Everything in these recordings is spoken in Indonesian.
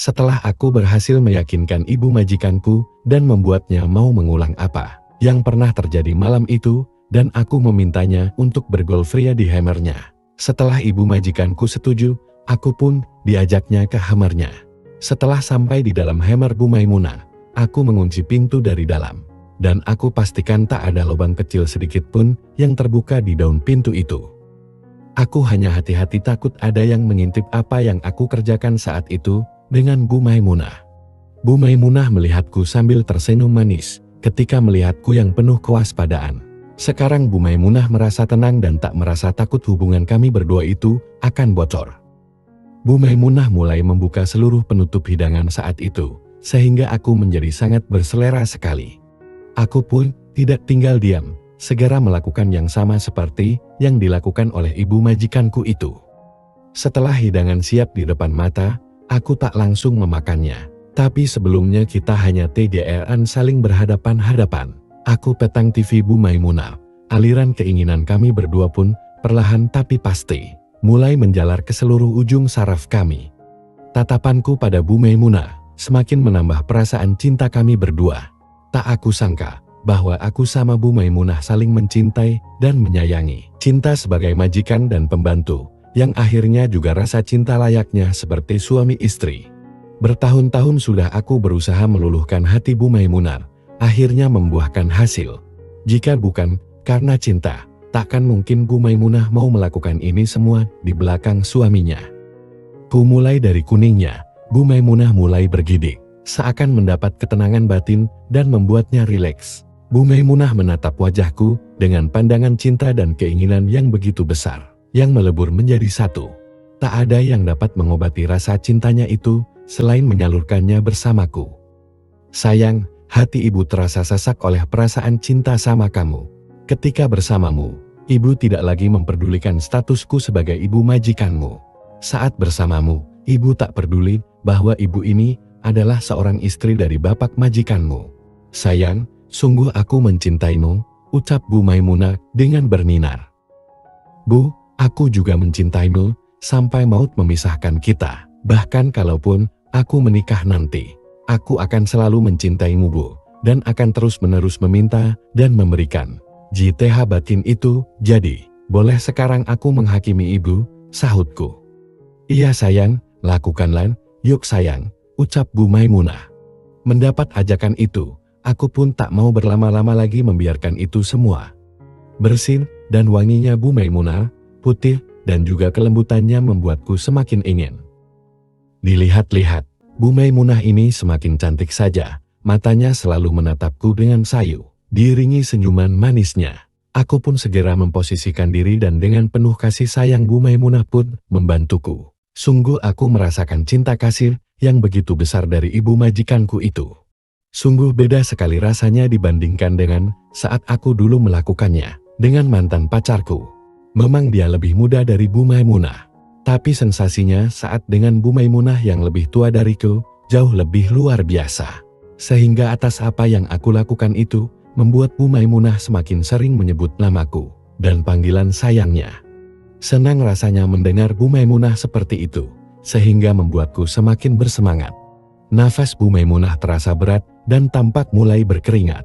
Setelah aku berhasil meyakinkan ibu majikanku dan membuatnya mau mengulang apa yang pernah terjadi malam itu, dan aku memintanya untuk bergolf ria di Hammernya. Setelah ibu majikanku setuju, aku pun diajaknya ke Hammernya. Setelah sampai di dalam Hammer Bu Maimunah, aku mengunci pintu dari dalam, dan aku pastikan tak ada lubang kecil sedikit pun yang terbuka di daun pintu itu. Aku hanya hati-hati takut ada yang mengintip apa yang aku kerjakan saat itu dengan Bu Maimunah. Bu Maimunah melihatku sambil tersenyum manis ketika melihatku yang penuh kewaspadaan. Sekarang Bu Maimunah merasa tenang dan tak merasa takut hubungan kami berdua itu akan bocor. Bu Maimunah mulai membuka seluruh penutup hidangan saat itu, sehingga aku menjadi sangat berselera sekali. Aku pun tidak tinggal diam, segera melakukan yang sama seperti yang dilakukan oleh ibu majikanku itu. Setelah hidangan siap di depan mata, aku tak langsung memakannya. Tapi sebelumnya kita hanya TDR-an saling berhadapan-hadapan. Aku petang TV Bu Maimunah. Aliran keinginan kami berdua pun perlahan tapi pasti mulai menjalar ke seluruh ujung saraf kami. Tatapanku pada Bu Maimunah semakin menambah perasaan cinta kami berdua. Tak aku sangka bahwa aku sama Bu Maimunah saling mencintai dan menyayangi. Cinta sebagai majikan dan pembantu, yang akhirnya juga rasa cinta layaknya seperti suami istri. Bertahun-tahun sudah aku berusaha meluluhkan hati Bu Maimunah, akhirnya membuahkan hasil. Jika bukan karena cinta, takkan mungkin Bu Maimunah mau melakukan ini semua di belakang suaminya. Ku mulai dari kuningnya, Bu Maimunah mulai bergidik, seakan mendapat ketenangan batin dan membuatnya rileks. Bu Maimunah menatap wajahku dengan pandangan cinta dan keinginan yang begitu besar, yang melebur menjadi satu. Tak ada yang dapat mengobati rasa cintanya itu selain menyalurkannya bersamaku. Sayang, hati ibu terasa sesak oleh perasaan cinta sama kamu. Ketika bersamamu, ibu tidak lagi memperdulikan statusku sebagai ibu majikanmu. Saat bersamamu, ibu tak peduli bahwa ibu ini adalah seorang istri dari bapak majikanmu. Sayang, sungguh aku mencintaimu, ucap Bu Maimunah dengan berninar. Bu, aku juga mencintaimu, sampai maut memisahkan kita. Bahkan kalaupun aku menikah nanti, aku akan selalu mencintaimu Bu, dan akan terus-menerus meminta dan memberikan. JTH batin itu, jadi, boleh sekarang aku menghakimi ibu, sahutku. Iya sayang, lakukanlah, yuk sayang, ucap Bu Maimunah. Mendapat ajakan itu, aku pun tak mau berlama-lama lagi membiarkan itu semua. Bersih dan wanginya Bu Maimunah, putih dan juga kelembutannya membuatku semakin ingin. Dilihat-lihat, Bu Maimunah ini semakin cantik saja, matanya selalu menatapku dengan sayu, diiringi senyuman manisnya. Aku pun segera memposisikan diri dan dengan penuh kasih sayang Bu Maimunah pun membantuku. Sungguh aku merasakan cinta kasih yang begitu besar dari ibu majikanku itu. Sungguh beda sekali rasanya dibandingkan dengan saat aku dulu melakukannya dengan mantan pacarku. Memang dia lebih muda dari Bu Maimunah, tapi sensasinya saat dengan Bu Maimunah yang lebih tua dariku jauh lebih luar biasa. Sehingga atas apa yang aku lakukan itu, membuat Bu Maimunah semakin sering menyebut namaku dan panggilan sayangnya. Senang rasanya mendengar Bu Maimunah seperti itu, sehingga membuatku semakin bersemangat. Nafas Bu Maimunah terasa berat dan tampak mulai berkeringat.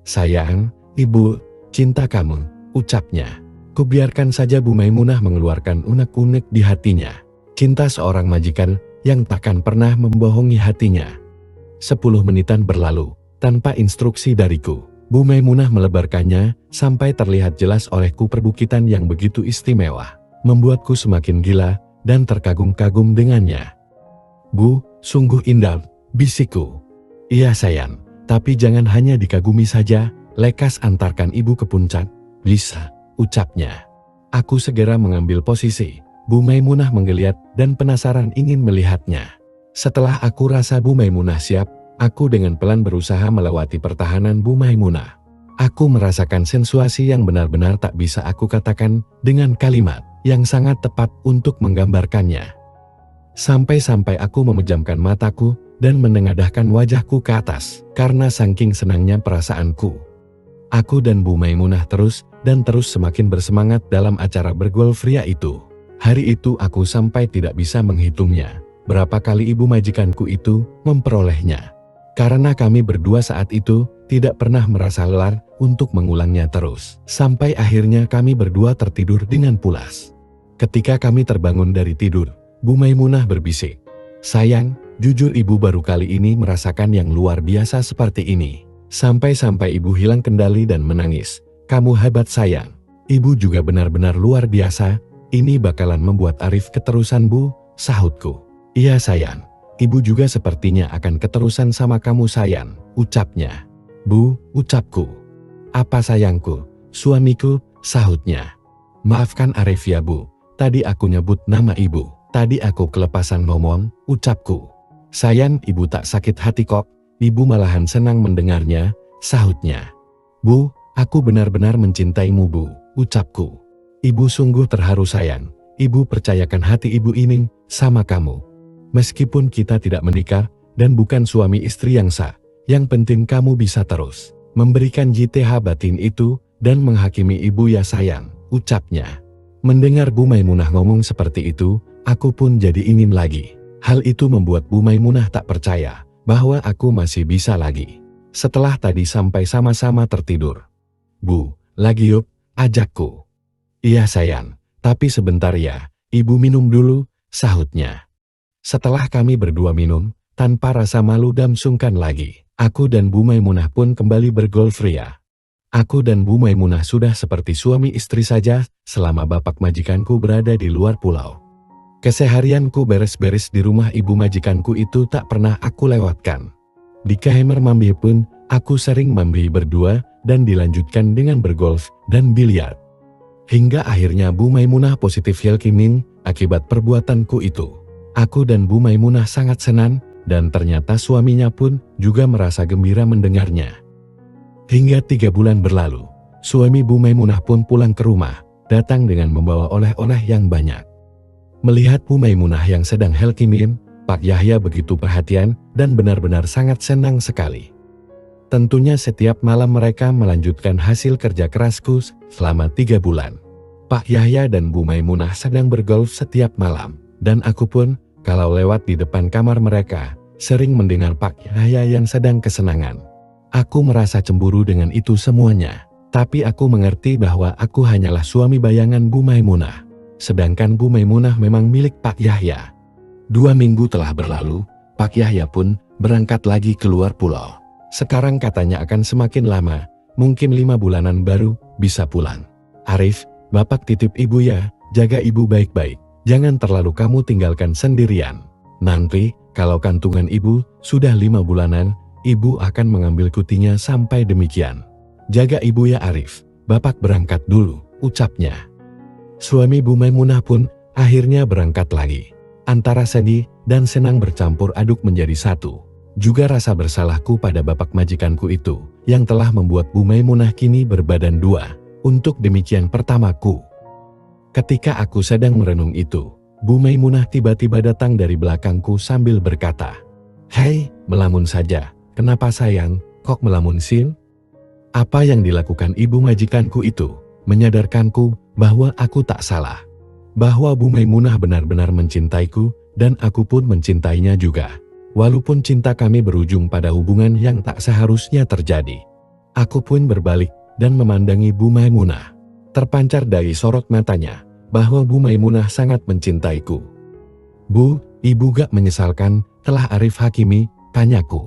Sayang, ibu, cinta kamu, ucapnya. Kubiarkan saja Bu Maimunah mengeluarkan unek-unek di hatinya. Cinta seorang majikan yang takkan pernah membohongi hatinya. 10 menitan berlalu, tanpa instruksi dariku. Bu Maimunah melebarkannya sampai terlihat jelas olehku perbukitan yang begitu istimewa. Membuatku semakin gila dan terkagum-kagum dengannya. Bu, sungguh indah, bisikku. Iya sayang, tapi jangan hanya dikagumi saja, lekas antarkan ibu ke puncak, bisa, ucapnya. Aku segera mengambil posisi. Bu Maimunah menggeliat dan penasaran ingin melihatnya. Setelah aku rasa Bu Maimunah siap, aku dengan pelan berusaha melewati pertahanan Bu Maimunah. Aku merasakan sensasi yang benar-benar tak bisa aku katakan dengan kalimat yang sangat tepat untuk menggambarkannya. Sampai-sampai aku memejamkan mataku dan menengadahkan wajahku ke atas karena saking senangnya perasaanku. Aku dan Bu Maimunah terus semakin bersemangat dalam acara bergolf ria itu. Hari itu aku sampai tidak bisa menghitungnya. berapa kali ibu majikanku itu memperolehnya. Karena kami berdua saat itu tidak pernah merasa lelah untuk mengulangnya terus. Sampai akhirnya kami berdua tertidur dengan pulas. Ketika kami terbangun dari tidur, Bu Maimunah berbisik, "Sayang, jujur ibu baru kali ini merasakan yang luar biasa seperti ini." Sampai-sampai ibu hilang kendali dan menangis. "Kamu hebat sayang. Ibu juga benar-benar luar biasa. Ini bakalan membuat Arif keterusan Bu," sahutku. "Iya sayang, ibu juga sepertinya akan keterusan sama kamu sayang," ucapnya. "Bu," ucapku. "Apa sayangku?" "Suamiku," sahutnya. "Maafkan Arif ya Bu, tadi aku nyebut nama ibu. Tadi aku kelepasan ngomong," ucapku. "Sayang, ibu tak sakit hati kok. Ibu malahan senang mendengarnya," sahutnya. "Bu, aku benar-benar mencintaimu Bu," ucapku. "Ibu sungguh terharu sayang. Ibu percayakan hati ibu ini sama kamu. Meskipun kita tidak menikah dan bukan suami istri yang sah, yang penting kamu bisa terus memberikan JTH batin itu dan menghakimi ibu ya sayang," ucapnya. Mendengar Bu Maimunah ngomong seperti itu, aku pun jadi ingin lagi. Hal itu membuat Bu Maimunah tak percaya bahwa aku masih bisa lagi. Setelah tadi sampai sama-sama tertidur, "Bu, lagi yuk," ajakku. "Iya sayang, tapi sebentar ya, ibu minum dulu," sahutnya. Setelah kami berdua minum, tanpa rasa malu dan sungkan lagi, aku dan Bu Maimunah pun kembali bergolf ria. Aku dan Bu Maimunah sudah seperti suami istri saja selama bapak majikanku berada di luar pulau. Keseharianku beres-beres di rumah ibu majikanku itu tak pernah aku lewatkan. Di kamar Mambi pun, aku sering Mambi berdua dan dilanjutkan dengan bergolf dan biliar. Hingga akhirnya Bu Maimunah positif leukemia akibat perbuatanku itu. Aku dan Bu Maimunah sangat senang, dan ternyata suaminya pun juga merasa gembira mendengarnya. Hingga 3 bulan berlalu, suami Bu Maimunah pun pulang ke rumah, datang dengan membawa oleh-oleh yang banyak. Melihat Bu Maimunah yang sedang leukemia, Pak Yahya begitu perhatian dan benar-benar sangat senang sekali. Tentunya setiap malam mereka melanjutkan hasil kerja kerasku selama 3 bulan. Pak Yahya dan Bu Maimunah sedang bergolf setiap malam, dan aku pun, kalau lewat di depan kamar mereka, sering mendengar Pak Yahya yang sedang kesenangan. Aku merasa cemburu dengan itu semuanya, tapi aku mengerti bahwa aku hanyalah suami bayangan Bu Maimunah. Sedangkan Bu Maimunah memang milik Pak Yahya. 2 minggu telah berlalu, Pak Yahya pun berangkat lagi keluar pulau. Sekarang katanya akan semakin lama, mungkin 5 bulanan baru bisa pulang. "Arif, bapak titip ibu ya, jaga ibu baik-baik. Jangan terlalu kamu tinggalkan sendirian. Nanti, kalau kantungan ibu sudah 5 bulanan, ibu akan mengambil kutinya sampai demikian. Jaga ibu ya Arif, bapak berangkat dulu," ucapnya. Suami Bu Maimunah pun akhirnya berangkat lagi. Antara sedih dan senang bercampur aduk menjadi satu. Juga rasa bersalahku pada bapak majikanku itu, yang telah membuat Bu Maimunah kini berbadan 2. Untuk demikian pertamaku. Ketika aku sedang merenung itu, Bu Maimunah tiba-tiba datang dari belakangku sambil berkata, "Hei, melamun saja. Kenapa sayang, kok melamun sin?" Apa yang dilakukan ibu majikanku itu menyadarkanku bahwa aku tak salah. Bahwa Bu Maimunah benar-benar mencintaiku dan aku pun mencintainya juga. Walaupun cinta kami berujung pada hubungan yang tak seharusnya terjadi. Aku pun berbalik dan memandangi Bu Maimunah. Terpancar dari sorot matanya bahwa Bu Maimunah sangat mencintaiku. "Bu, ibu gak menyesalkan telah Arif hakimi?" tanyaku.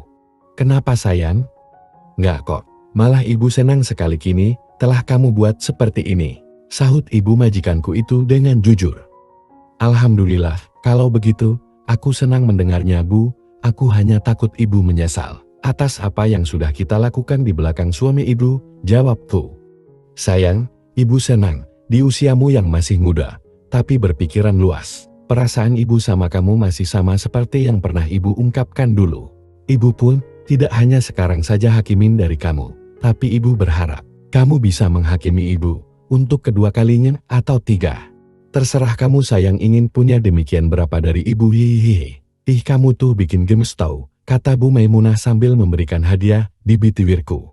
"Kenapa sayang?" "Nggak kok, malah ibu senang sekali kini telah kamu buat seperti ini," sahut ibu majikanku itu dengan jujur. "Alhamdulillah, kalau begitu, aku senang mendengarnya Bu. Aku hanya takut ibu menyesal atas apa yang sudah kita lakukan di belakang suami ibu," jawabku. "Sayang, ibu senang di usiamu yang masih muda, tapi berpikiran luas. Perasaan ibu sama kamu masih sama seperti yang pernah ibu ungkapkan dulu. Ibu pun tidak hanya sekarang saja hakimin dari kamu, tapi ibu berharap kamu bisa menghakimi ibu untuk kedua kalinya atau 3. Terserah kamu sayang ingin punya demikian berapa dari ibu." "Hihihi, ih kamu tuh bikin gemes tau," kata Bu Maimunah sambil memberikan hadiah di bibirku.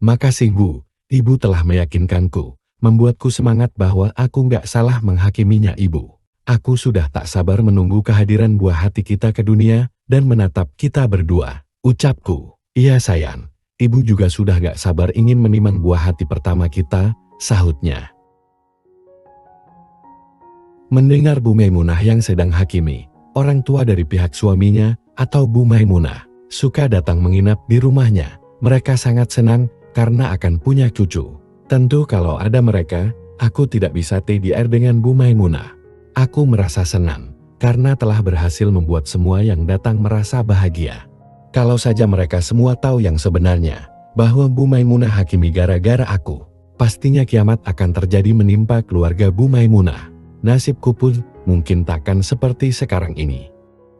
"Makasih Bu, ibu telah meyakinkanku, membuatku semangat bahwa aku nggak salah menghakiminya ibu. Aku sudah tak sabar menunggu kehadiran buah hati kita ke dunia dan menatap kita berdua. Ucapku, iya sayang, ibu juga sudah gak sabar ingin menimang buah hati pertama kita, sahutnya. Mendengar Bu Maimunah yang sedang hakimi, orang tua dari pihak suaminya atau Bu Maimunah suka datang menginap di rumahnya. Mereka sangat senang karena akan punya cucu. Tentu kalau ada mereka, aku tidak bisa TDR dengan Bu Maimunah. Aku merasa senang karena telah berhasil membuat semua yang datang merasa bahagia. Kalau saja mereka semua tahu yang sebenarnya, bahwa Bu Maimunah hakimi gara-gara aku, pastinya kiamat akan terjadi menimpa keluarga Bu Maimunah. Nasibku pun mungkin takkan seperti sekarang ini.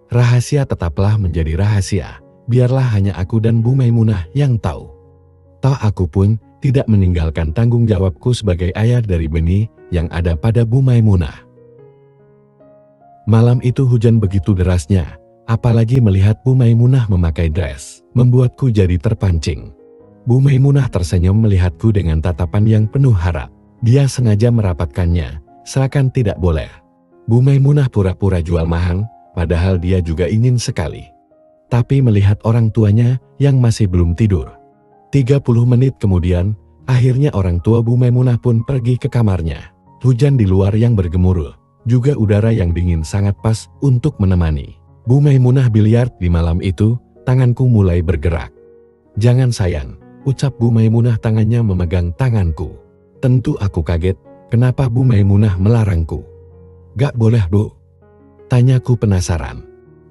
Rahasia tetaplah menjadi rahasia, biarlah hanya aku dan Bu Maimunah yang tahu. Toh aku pun tidak meninggalkan tanggung jawabku sebagai ayah dari benih yang ada pada Bu Maimunah. Malam itu hujan begitu derasnya, apalagi melihat Bu Maimunah memakai dress, membuatku jadi terpancing. Bu Maimunah tersenyum melihatku dengan tatapan yang penuh harap. Dia sengaja merapatkannya, seakan tidak boleh. Bu Maimunah pura-pura jual mahal, padahal dia juga ingin sekali. Tapi melihat orang tuanya yang masih belum tidur. 30 menit kemudian, akhirnya orang tua Bu Maimunah pun pergi ke kamarnya. Hujan di luar yang bergemuruh, juga udara yang dingin sangat pas untuk menemani Bu Maimunah biliar di malam itu. Tanganku mulai bergerak. Jangan sayang, ucap Bu Maimunah tangannya memegang tanganku. Tentu aku kaget, kenapa Bu Maimunah melarangku? Gak boleh Bu? Tanyaku penasaran.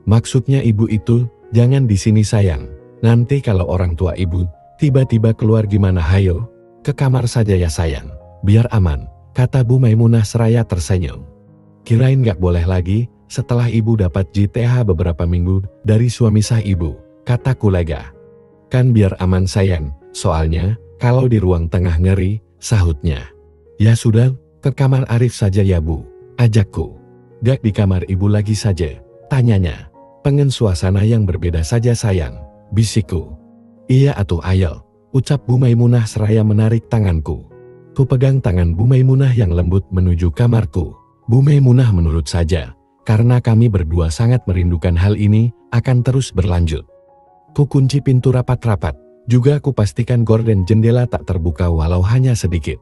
Maksudnya ibu itu, jangan di sini sayang. Nanti kalau orang tua ibu tiba-tiba keluar gimana? Hayo, ke kamar saja ya sayang, biar aman, kata Bu Maimunah seraya tersenyum. Kirain gak boleh lagi, setelah ibu dapat JTH beberapa minggu dari suami sah ibu, kataku lega. Kan biar aman sayang, soalnya kalau di ruang tengah ngeri, sahutnya. Ya sudah, ke kamar Arif saja ya Bu, ajakku. Gak di kamar ibu lagi saja, tanyanya. Pengen suasana yang berbeda saja sayang, bisikku. Iya atuh ayo, ucap Bu Maimunah seraya menarik tanganku. Ku pegang tangan Bu Maimunah yang lembut menuju kamarku. Bu Maimunah menurut saja, karena kami berdua sangat merindukan hal ini, akan terus berlanjut. Ku kunci pintu rapat-rapat, juga ku pastikan gorden jendela tak terbuka walau hanya sedikit.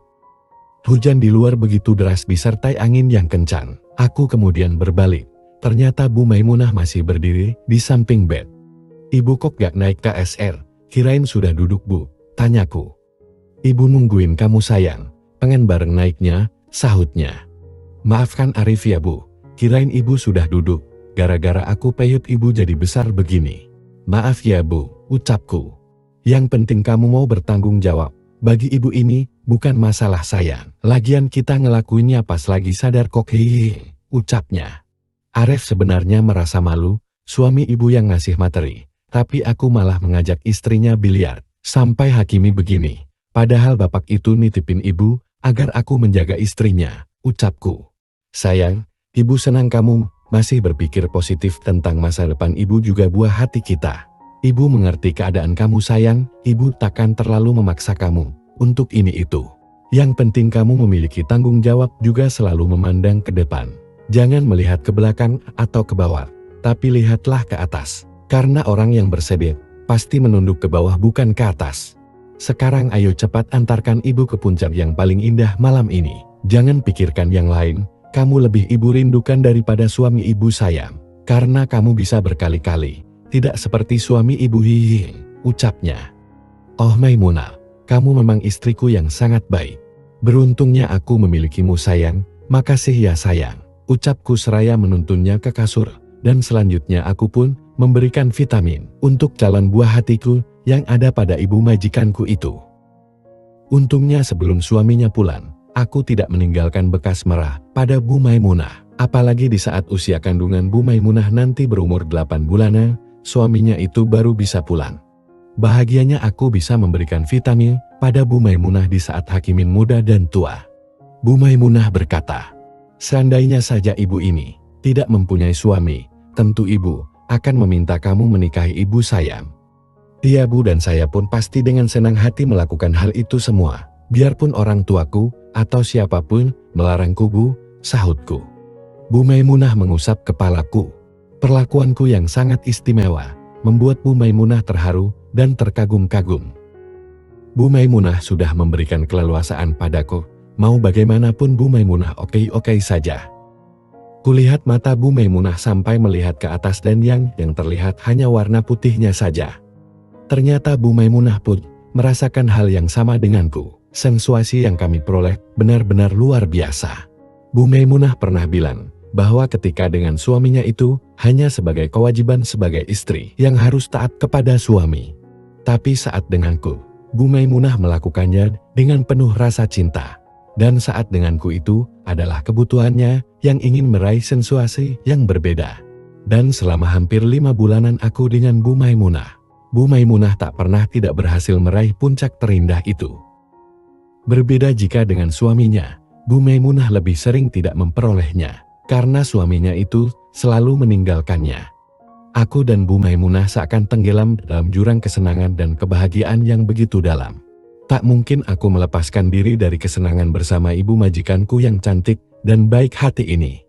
Hujan di luar begitu deras disertai angin yang kencang. Aku kemudian berbalik, ternyata Bu Maimunah masih berdiri di samping bed. Ibu kok gak naik KSR, kirain sudah duduk Bu, tanyaku. Ibu nungguin kamu sayang, pengen bareng naiknya, sahutnya. Maafkan Arif ya Bu, kirain ibu sudah duduk, gara-gara aku peyut ibu jadi besar begini. Maaf ya Bu, ucapku. Yang penting kamu mau bertanggung jawab, bagi ibu ini bukan masalah sayang. Lagian kita ngelakuinnya pas lagi sadar kok hihihi, ucapnya. Arif sebenarnya merasa malu, suami ibu yang ngasih materi, tapi aku malah mengajak istrinya biliar, sampai hakimi begini. Padahal bapak itu nitipin ibu, agar aku menjaga istrinya, ucapku. Sayang, ibu senang kamu masih berpikir positif tentang masa depan ibu juga buah hati kita. Ibu mengerti keadaan kamu sayang, ibu takkan terlalu memaksa kamu untuk ini itu. Yang penting kamu memiliki tanggung jawab juga selalu memandang ke depan. Jangan melihat ke belakang atau ke bawah, tapi lihatlah ke atas. Karena orang yang bersedih pasti menunduk ke bawah bukan ke atas. Sekarang ayo cepat antarkan ibu ke puncak yang paling indah malam ini. Jangan pikirkan yang lain. Kamu lebih ibu rindukan daripada suami ibu sayang. Karena kamu bisa berkali-kali. Tidak seperti suami ibu hihihi, ucapnya. Oh Maimunah, kamu memang istriku yang sangat baik. Beruntungnya aku memilikimu sayang, makasih ya sayang. Ucapku seraya menuntunnya ke kasur. Dan selanjutnya aku pun memberikan vitamin untuk calon buah hatiku yang ada pada ibu majikanku itu. Untungnya sebelum suaminya pulang, aku tidak meninggalkan bekas merah pada Bu Maimunah. Apalagi di saat usia kandungan Bu Maimunah nanti berumur 8 bulanan, suaminya itu baru bisa pulang. Bahagianya aku bisa memberikan vitamin pada Bu Maimunah di saat hakimin muda dan tua. Bu Maimunah berkata, seandainya saja ibu ini tidak mempunyai suami, tentu ibu akan meminta kamu menikahi ibu sayang. Dia Bu dan saya pun pasti dengan senang hati melakukan hal itu semua. Biarpun orang tuaku atau siapapun melarangku Bu, sahutku. Bu Maimunah mengusap kepalaku. Perlakuanku yang sangat istimewa membuat Bu Maimunah terharu dan terkagum-kagum. Bu Maimunah sudah memberikan keleluasaan padaku. Mau bagaimanapun Bu Maimunah oke-oke saja. Kulihat mata Bu Maimunah sampai melihat ke atas dan yang terlihat hanya warna putihnya saja. Ternyata Bu Maimunah pun merasakan hal yang sama denganku. Sensasi yang kami peroleh benar-benar luar biasa. Bu Maimunah pernah bilang bahwa ketika dengan suaminya itu hanya sebagai kewajiban sebagai istri yang harus taat kepada suami. Tapi saat denganku, Bu Maimunah melakukannya dengan penuh rasa cinta. Dan saat denganku itu adalah kebutuhannya yang ingin meraih sensasi yang berbeda. Dan selama hampir 5 bulanan aku dengan Bu Maimunah tak pernah tidak berhasil meraih puncak terindah itu. Berbeda jika dengan suaminya, Bu Maimunah lebih sering tidak memperolehnya, karena suaminya itu selalu meninggalkannya. Aku dan Bu Maimunah seakan tenggelam dalam jurang kesenangan dan kebahagiaan yang begitu dalam. Tak mungkin aku melepaskan diri dari kesenangan bersama ibu majikanku yang cantik dan baik hati ini.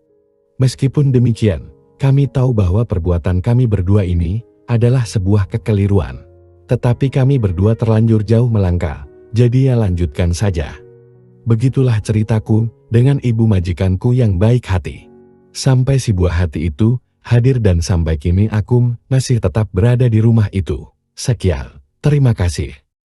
Meskipun demikian, kami tahu bahwa perbuatan kami berdua ini adalah sebuah kekeliruan. Tetapi kami berdua terlanjur jauh melangkah, jadi ya lanjutkan saja. Begitulah ceritaku dengan ibu majikanku yang baik hati. Sampai si buah hati itu hadir dan sampai kini aku masih tetap berada di rumah itu. Sekian, terima kasih.